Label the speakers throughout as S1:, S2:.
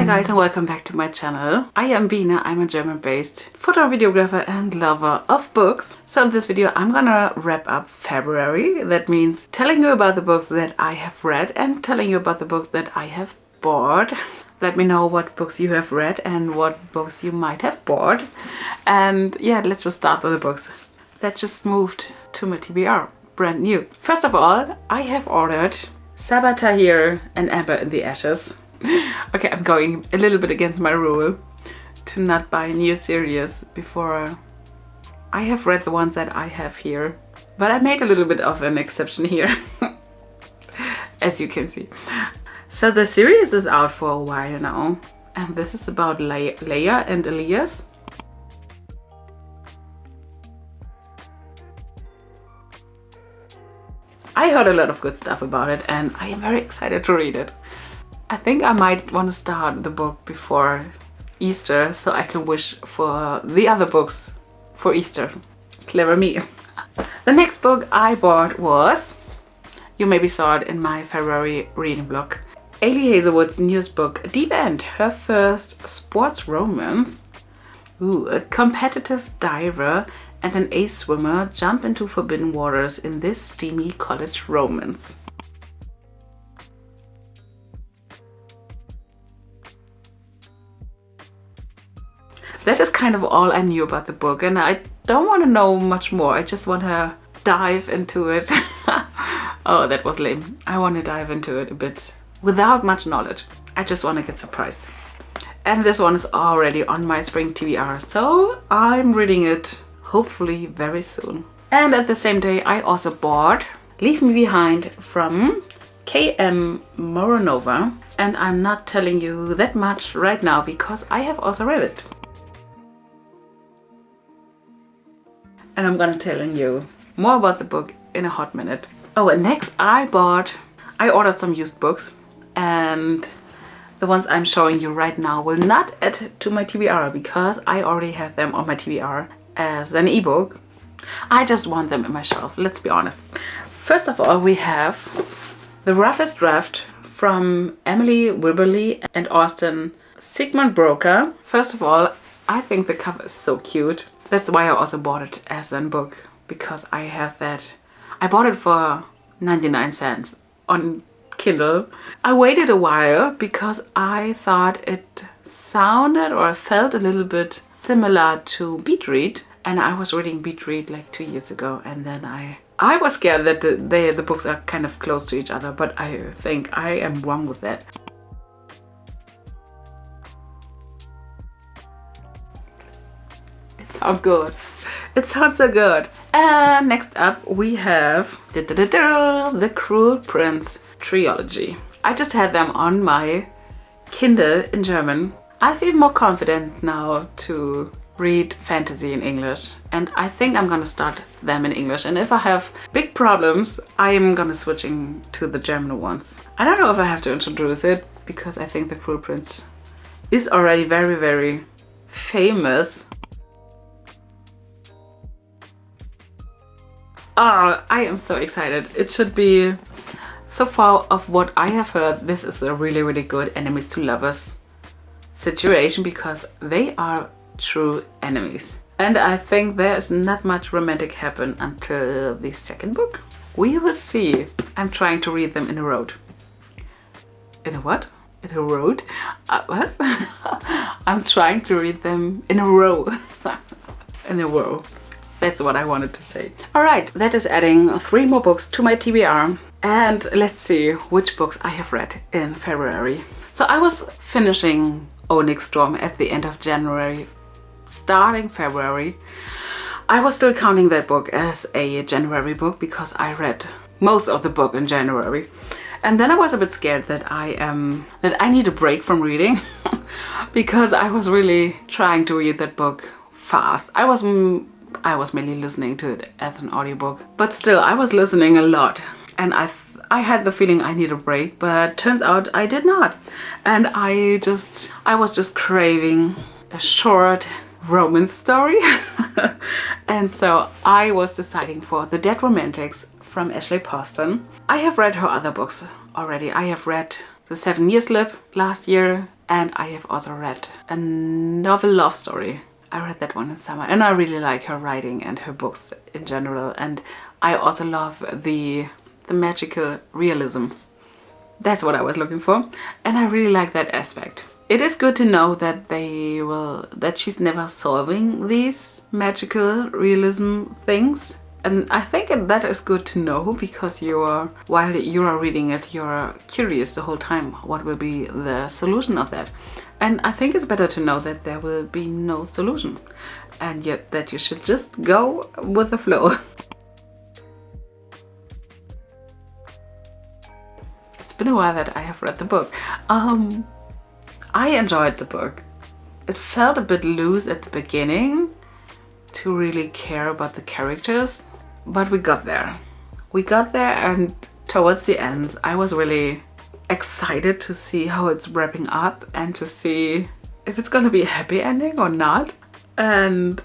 S1: guys and welcome back to my channel. I am Bina, I'm a German-based photo videographer and lover of books. So in this video I'm gonna wrap up February. That means telling you about the books that I have read and telling you about the book that I have bought. Let me know what books you have read and what books you might have bought. And yeah, let's just start with the books that just moved to my TBR, brand new. First of all, I have ordered Sabaa Tahir and Amber in the Ashes. Okay, I'm going a little bit against my rule to not buy new series before I have read the ones that I have here. But I made a little bit of an exception here, as you can see. So the series is out for a while now, and this is about Leia and Elias. I heard a lot of good stuff about it and I am very excited to read it. I think I might want to start the book before Easter so I can wish for the other books for Easter. Clever me. The next book I bought was, you maybe saw it in my February reading vlog, Ailey Hazelwood's newest book, Deep End, her first sports romance. Ooh, a competitive diver and an ace swimmer jump into forbidden waters in this steamy college romance. That is kind of all I knew about the book, and I don't want to know much more. I just want to dive into it. Oh, that was lame. I want to dive into it a bit without much knowledge. I just want to get surprised. And this one is already on my spring TBR, so I'm reading it hopefully very soon. And at the same day, I also bought Leave Me Behind from K.M. Moronova. And I'm not telling you that much right now because I have also read it. And I'm gonna tell you more about the book in a hot minute. Oh, and next I ordered some used books, and the ones I'm showing you right now will not add to my TBR because I already have them on my TBR as an ebook. I just want them in my shelf, let's be honest. First of all, we have The Roughest Draft from Emily Wibberley and Austin Sigmund Broker. First of all, I think the cover is so cute. That's why I also bought it as a book, because I have that. I bought it for 99 cents on Kindle. I waited a while because I thought it sounded or felt a little bit similar to Beat Read, and I was reading Beat Read like 2 years ago, and then I was scared that the books are kind of close to each other, but I think I am wrong with that. Sounds good. It sounds so good. And next up we have The Cruel Prince Trilogy. I just had them on my Kindle in German. I feel more confident now to read fantasy in English, and I think I'm gonna start them in English, and if I have big problems I am gonna switching to the German ones. I don't know if I have to introduce it because I think The Cruel Prince is already very, very famous. Oh, I am so excited. It should be, so far of what I have heard, this is a really, really good enemies to lovers situation because they are true enemies. And I think there is not much romantic happen until the second book. We will see. I'm trying to read them in a row. In a what? In a row? What? I'm trying to read them in a row. In a row. That's what I wanted to say. Alright, that is adding 3 more books to my TBR. And let's see which books I have read in February. So I was finishing Onyx Storm at the end of January, starting February. I was still counting that book as a January book because I read most of the book in January. And then I was a bit scared that I need a break from reading because I was really trying to read that book fast. I was mainly listening to it as an audiobook, but still I was listening a lot, and I had the feeling I need a break, but turns out I did not. And I was just craving a short romance story. And so I was deciding for The Dead Romantics from Ashley Poston. I have read her other books already. I have read The 7 Year Slip last year, And I have also read a novel love story. I read that one in summer, and I really like her writing and her books in general. And I also love the magical realism. That's what I was looking for, and I really like that aspect. It is good to know that that she's never solving these magical realism things. And I think that is good to know, because while you are reading it, you're curious the whole time what will be the solution of that. And I think it's better to know that there will be no solution, and yet that you should just go with the flow. It's been a while that I have read the book. I enjoyed the book. It felt a bit loose at the beginning to really care about the characters. But we got there. We got there, and towards the end, I was really excited to see how it's wrapping up and to see if it's gonna be a happy ending or not. And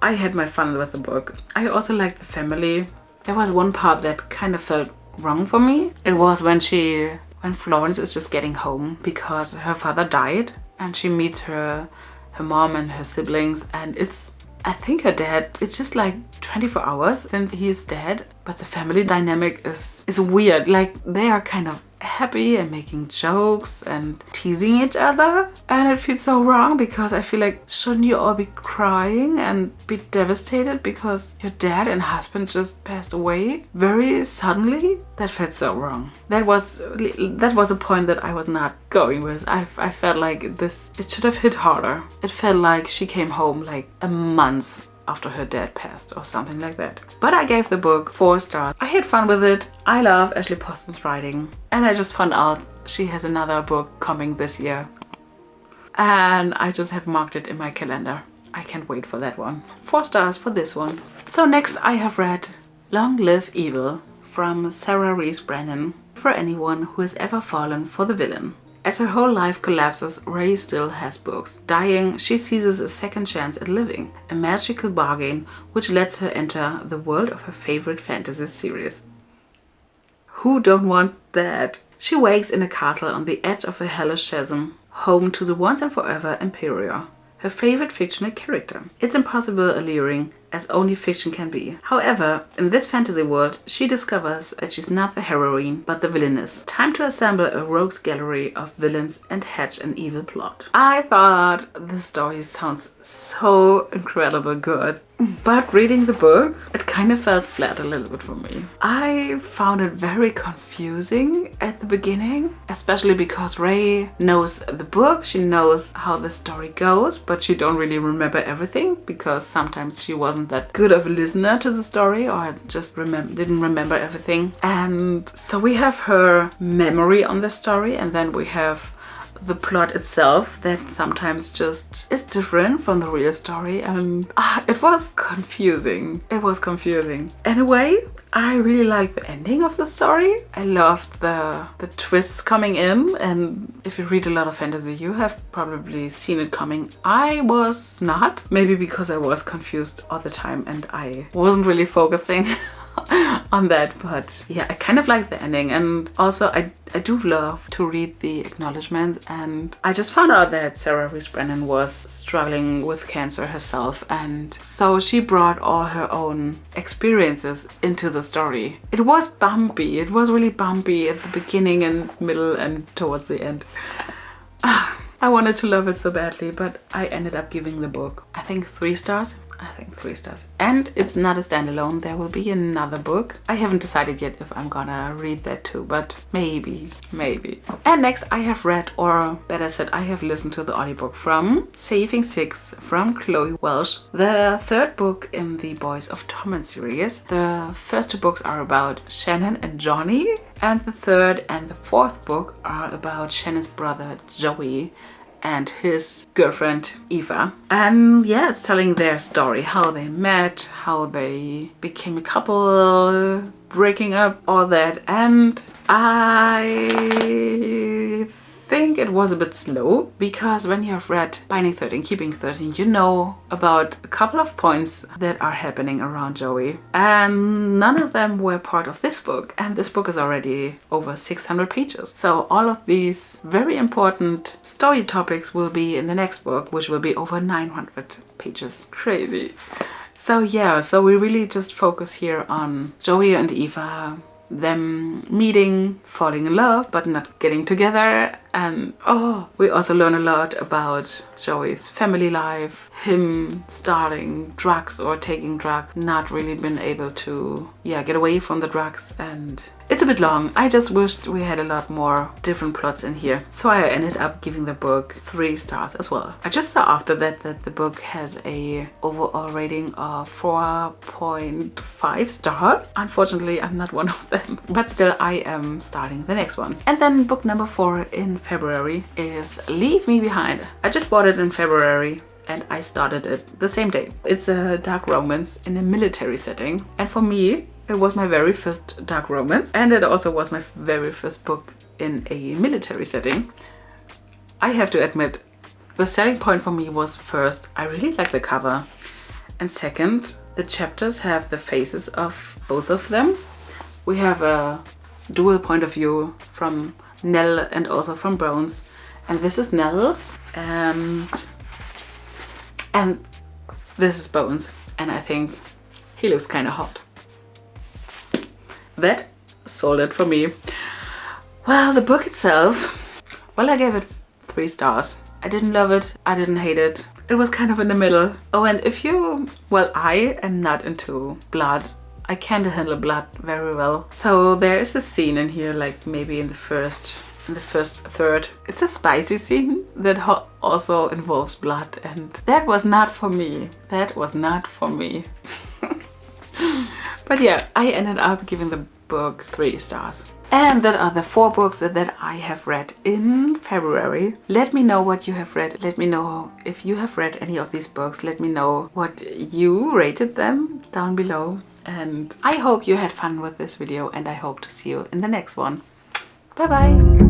S1: I had my fun with the book. I also liked the family. There was one part that kind of felt wrong for me. It was when Florence is just getting home because her father died, and she meets her mom and her siblings, and I think her dad, it's just like 24 hours then he is dead, but the family dynamic is weird. Like, they are kind of happy and making jokes and teasing each other, and it feels so wrong, because I feel like, shouldn't you all be crying and be devastated because your dad and husband just passed away very suddenly? That felt so wrong. That was a point that I was not going with. I felt like it should have hit harder. It felt like she came home like a month after her dad passed or something like that. But I gave the book 4 stars. I had fun with it. I love Ashley Poston's writing, and I just found out she has another book coming this year, and I just have marked it in my calendar. I can't wait for that one. 4 stars for this one. So next I have read Long Live Evil from Sarah Rees Brennan, for anyone who has ever fallen for the villain. As her whole life collapses, Ray still has books. Dying, she seizes a second chance at living, a magical bargain which lets her enter the world of her favorite fantasy series. Who don't want that? She wakes in a castle on the edge of a hellish chasm, home to the once and forever Emperor, her favorite fictional character. It's impossible alluring as only fiction can be. However, in this fantasy world, she discovers that she's not the heroine, but the villainess. Time to assemble a rogues gallery of villains and hatch an evil plot. I thought the story sounds so incredibly good, but reading the book, it kind of felt flat a little bit for me. I found it very confusing at the beginning, especially because Ray knows the book, she knows how the story goes, but she don't really remember everything, because sometimes she wasn't that good of a listener to the story, or just didn't remember everything. And so we have her memory on the story, and then we have the plot itself that sometimes just is different from the real story, and it was confusing. It was confusing. Anyway, I really like the ending of the story. I loved the twists coming in, and if you read a lot of fantasy, you have probably seen it coming. I was not, maybe because I was confused all the time and I wasn't really focusing on that, but yeah, I kind of like the ending. And also I do love to read the acknowledgements, and I just found out that Sarah Rees Brennan was struggling with cancer herself, and so she brought all her own experiences into the story. It was bumpy, it was really bumpy at the beginning and middle and towards the end. I wanted to love it so badly, but I ended up giving the book, I think 3 stars. I think 3 stars. And it's not a standalone, there will be another book. I haven't decided yet if I'm gonna read that too, but maybe. And next I have read, or better said, I have listened to the audiobook from Saving Six from Chloe Welsh, the 3rd book in the Boys of Torment series. The first 2 books are about Shannon and Johnny, and the 3rd and the 4th book are about Shannon's brother Joey and his girlfriend Eva. And yeah, it's telling their story, how they met, how they became a couple, breaking up, all that. And I think it was a bit slow, because when you have read Binding 13, Keeping 13, you know about a couple of points that are happening around Joey, and none of them were part of this book, and this book is already over 600 pages. So all of these very important story topics will be in the next book, which will be over 900 pages. Crazy. So yeah, so we really just focus here on Joey and Eva, them meeting, falling in love, but not getting together. And we also learn a lot about Joey's family life, him starting drugs or taking drugs, not really been able to get away from the drugs. And it's a bit long. I just wished we had a lot more different plots in here. So I ended up giving the book 3 stars as well. I just saw after that the book has a overall rating of 4.5 stars. Unfortunately, I'm not one of them, but still I am starting the next one. And then book number 4 in February is Leave Me Behind. I just bought it in February and I started it the same day. It's a dark romance in a military setting, and for me it was my very first dark romance, and it also was my very first book in a military setting. I have to admit, the selling point for me was, first, I really like the cover, and second, the chapters have the faces of both of them. We have a dual point of view from Nell and also from Bones, and this is Nell and this is Bones, and I think he looks kind of hot. That sold it for me. Well, the book itself, well, I gave it 3 stars. I didn't love it, I didn't hate it. It was kind of in the middle. Oh, and if you, well, I am not into blood. I can't handle blood very well. So there is a scene in here, like maybe in the first third. It's a spicy scene that also involves blood, and that was not for me. That was not for me. But yeah, I ended up giving the book 3 stars. And that are the 4 books that I have read in February. Let me know what you have read. Let me know if you have read any of these books. Let me know what you rated them down below. And I hope you had fun with this video, and I hope to see you in the next one. Bye bye!